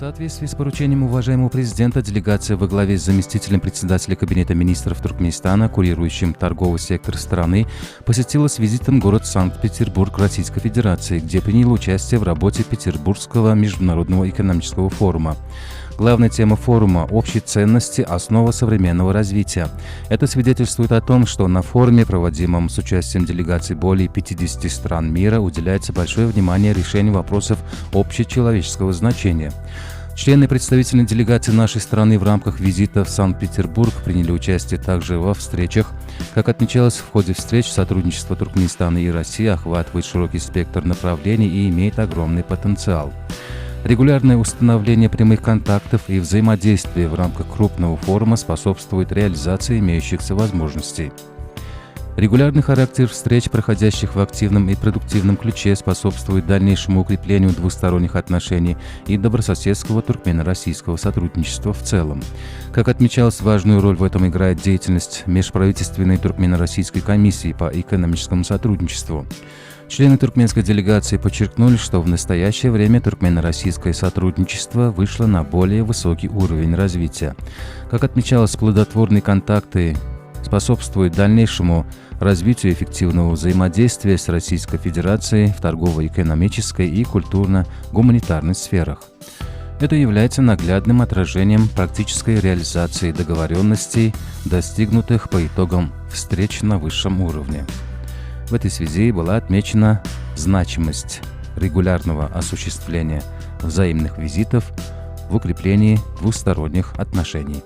соответствии с поручением уважаемого президента, делегация во главе с заместителем председателя Кабинета министров Туркменистана, курирующим торговый сектор страны, посетила с визитом город Санкт-Петербург Российской Федерации, где приняла участие в работе Петербургского международного экономического форума. Главная тема форума – общие ценности, основа современного развития. Это свидетельствует о том, что на форуме, проводимом с участием делегаций более 50 стран мира, уделяется большое внимание решению вопросов общечеловеческого значения. Члены представительной делегации нашей страны в рамках визита в Санкт-Петербург приняли участие также во встречах. Как отмечалось в ходе встреч, сотрудничество Туркменистана и России охватывает широкий спектр направлений и имеет огромный потенциал. Регулярное установление прямых контактов и взаимодействие в рамках крупного форума способствует реализации имеющихся возможностей. Регулярный характер встреч, проходящих в активном и продуктивном ключе, способствует дальнейшему укреплению двусторонних отношений и добрососедского туркмено-российского сотрудничества в целом. Как отмечалось, важную роль в этом играет деятельность межправительственной туркмено-российской комиссии по экономическому сотрудничеству. Члены туркменской делегации подчеркнули, что в настоящее время туркмено-российское сотрудничество вышло на более высокий уровень развития. Как отмечалось, плодотворные контакты способствуют дальнейшему развитию эффективного взаимодействия с Российской Федерацией в торгово-экономической и культурно-гуманитарной сферах. Это является наглядным отражением практической реализации договоренностей, достигнутых по итогам встреч на высшем уровне. В этой связи была отмечена значимость регулярного осуществления взаимных визитов в укреплении двусторонних отношений.